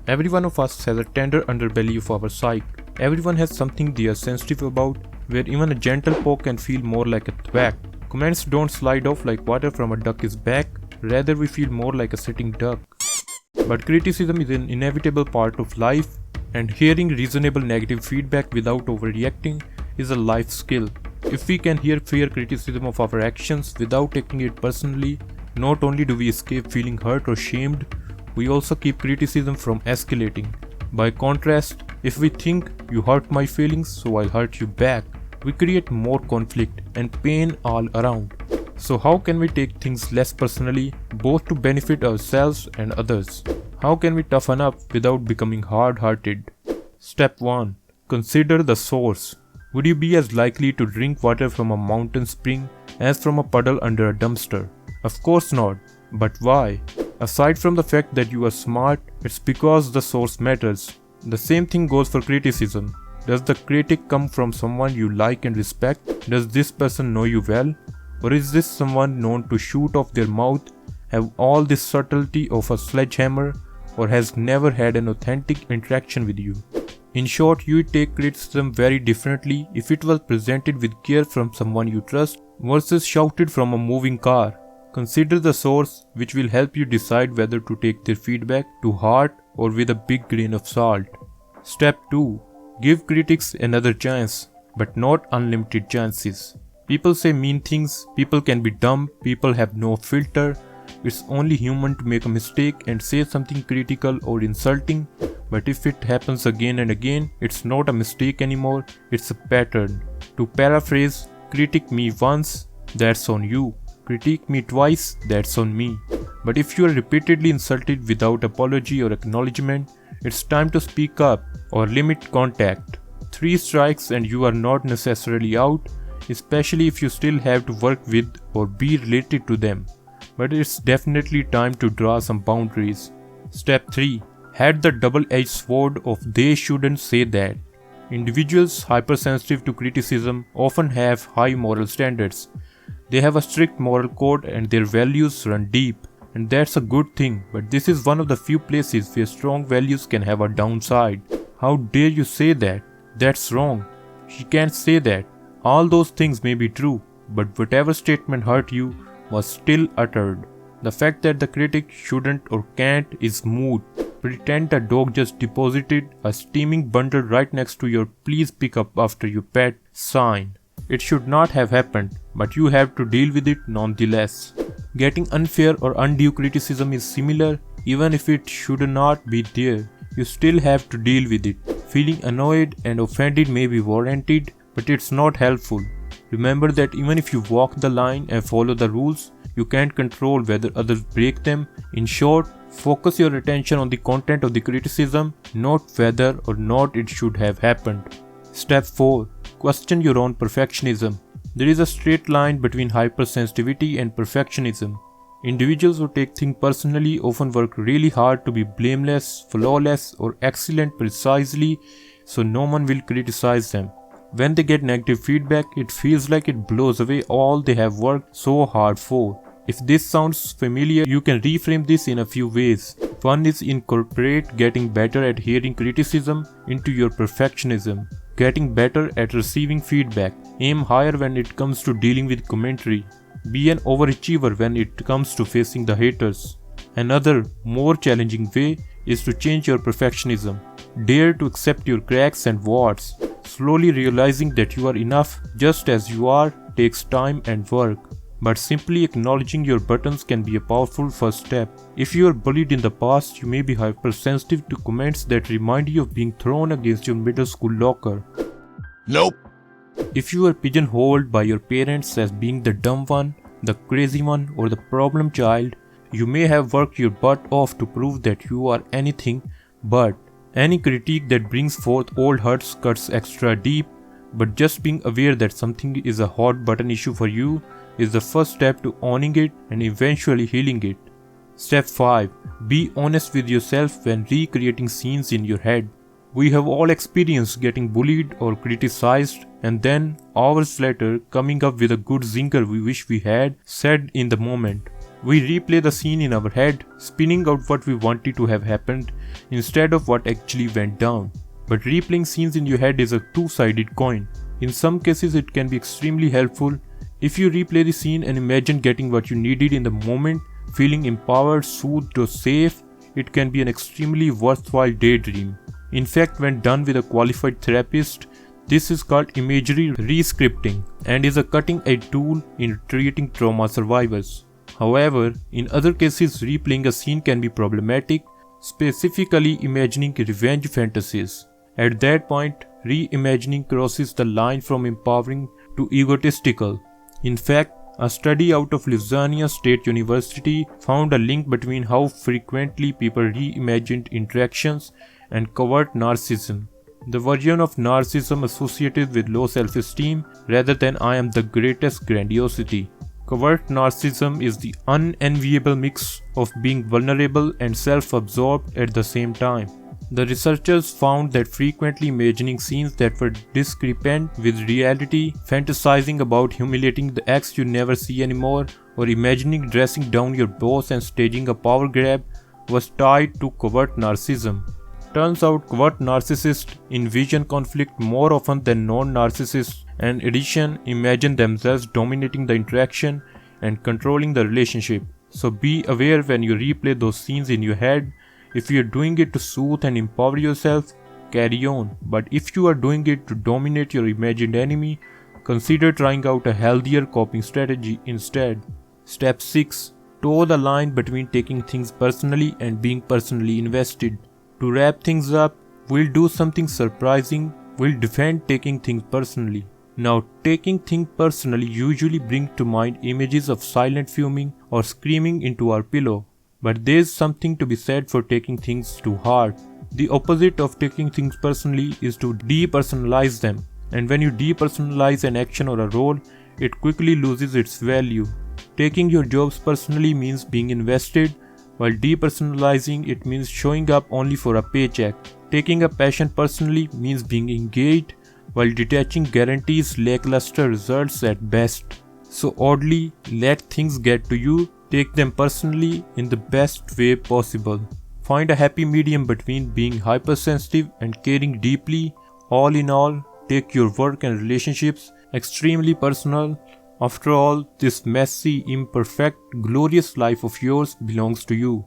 Every one of us has a tender underbelly of our psyche. Everyone has something they are sensitive about, where even a gentle poke can feel more like a thwack. Comments don't slide off like water from a duck's back, rather we feel more like a sitting duck. But criticism is an inevitable part of life, and hearing reasonable negative feedback without overreacting is a life skill. If we can hear fair criticism of our actions without taking it personally, not only do we escape feeling hurt or shamed, we also keep criticism from escalating. By contrast, if we think you hurt my feelings so I'll hurt you back, we create more conflict and pain all around. So how can we take things less personally, both to benefit ourselves and others? How can we toughen up without becoming hard-hearted? Step 1. Consider the source. Would you be as likely to drink water from a mountain spring as from a puddle under a dumpster? Of course not. But why? Aside from the fact that you are smart, it's because the source matters. The same thing goes for criticism. Does the critic come from someone you like and respect? Does this person know you well? Or is this someone known to shoot off their mouth, have all this subtlety of a sledgehammer, or has never had an authentic interaction with you? In short, you take criticism very differently if it was presented with care from someone you trust versus shouted from a moving car. Consider the source, which will help you decide whether to take their feedback to heart or with a big grain of salt. Step 2. Give critics another chance, but not unlimited chances. People say mean things, people can be dumb, people have no filter. It's only human to make a mistake and say something critical or insulting, but if it happens again and again, it's not a mistake anymore, it's a pattern. To paraphrase, critique me once, that's on you. Critique me twice, that's on me. But if you are repeatedly insulted without apology or acknowledgement, it's time to speak up or limit contact. 3 strikes and you are not necessarily out, especially if you still have to work with or be related to them. But it's definitely time to draw some boundaries. Step 3. Had the double-edged sword of they shouldn't say that. Individuals hypersensitive to criticism often have high moral standards. They have a strict moral code and their values run deep, and that's a good thing, but this is one of the few places where strong values can have a downside. How dare you say that? That's wrong. She can't say that. All those things may be true, but whatever statement hurt you was still uttered. The fact that the critic shouldn't or can't is moot. Pretend a dog just deposited a steaming bundle right next to your please pick up after you pet sign. It should not have happened, but you have to deal with it nonetheless. Getting unfair or undue criticism is similar, even if it should not be there. You still have to deal with it. Feeling annoyed and offended may be warranted, but it's not helpful. Remember that even if you walk the line and follow the rules, you can't control whether others break them. In short, focus your attention on the content of the criticism, not whether or not it should have happened. Step 4. Question your own perfectionism. There is a straight line between hypersensitivity and perfectionism. Individuals who take things personally often work really hard to be blameless, flawless, or excellent precisely so no one will criticize them. When they get negative feedback, it feels like it blows away all they have worked so hard for. If this sounds familiar, you can reframe this in a few ways. One is incorporate getting better at hearing criticism into your perfectionism. Getting better at receiving feedback. Aim higher when it comes to dealing with commentary. Be an overachiever when it comes to facing the haters. Another, more challenging way is to change your perfectionism. Dare to accept your cracks and warts. Slowly realizing that you are enough just as you are takes time and work. But simply acknowledging your buttons can be a powerful first step. If you are bullied in the past, you may be hypersensitive to comments that remind you of being thrown against your middle school locker. Nope. If you are pigeonholed by your parents as being the dumb one, the crazy one, or the problem child, you may have worked your butt off to prove that you are anything but. Any critique that brings forth old hurts cuts extra deep, but just being aware that something is a hot button issue for you is the first step to owning it and eventually healing it. Step 5. Be honest with yourself when recreating scenes in your head. We have all experienced getting bullied or criticized and then, hours later, coming up with a good zinger we wish we had said in the moment. We replay the scene in our head, spinning out what we wanted to have happened instead of what actually went down. But replaying scenes in your head is a two-sided coin. In some cases it can be extremely helpful. If you replay the scene and imagine getting what you needed in the moment, feeling empowered, soothed or safe, it can be an extremely worthwhile daydream. In fact, when done with a qualified therapist, this is called imagery re-scripting and is a cutting-edge tool in treating trauma survivors. However, in other cases, replaying a scene can be problematic, specifically imagining revenge fantasies. At that point, reimagining crosses the line from empowering to egotistical. In fact, a study out of Louisiana State University found a link between how frequently people reimagined interactions and covert narcissism, the version of narcissism associated with low self-esteem rather than I am the greatest grandiosity. Covert narcissism is the unenviable mix of being vulnerable and self-absorbed at the same time. The researchers found that frequently imagining scenes that were discrepant with reality, fantasizing about humiliating the ex you never see anymore, or imagining dressing down your boss and staging a power grab was tied to covert narcissism. Turns out covert narcissists envision conflict more often than non-narcissists and in addition imagine themselves dominating the interaction and controlling the relationship. So be aware when you replay those scenes in your head. If you are doing it to soothe and empower yourself, carry on. But if you are doing it to dominate your imagined enemy, consider trying out a healthier coping strategy instead. Step 6. Toe the line between taking things personally and being personally invested. To wrap things up, we'll do something surprising. We'll defend taking things personally. Now, taking things personally usually brings to mind images of silent fuming or screaming into our pillow. But there's something to be said for taking things to heart. The opposite of taking things personally is to depersonalize them. And when you depersonalize an action or a role, it quickly loses its value. Taking your jobs personally means being invested, while depersonalizing it means showing up only for a paycheck. Taking a passion personally means being engaged, while detaching guarantees lackluster results at best. So oddly, let things get to you. Take them personally in the best way possible. Find a happy medium between being hypersensitive and caring deeply. All in all, take your work and relationships extremely personal. After all, this messy, imperfect, glorious life of yours belongs to you.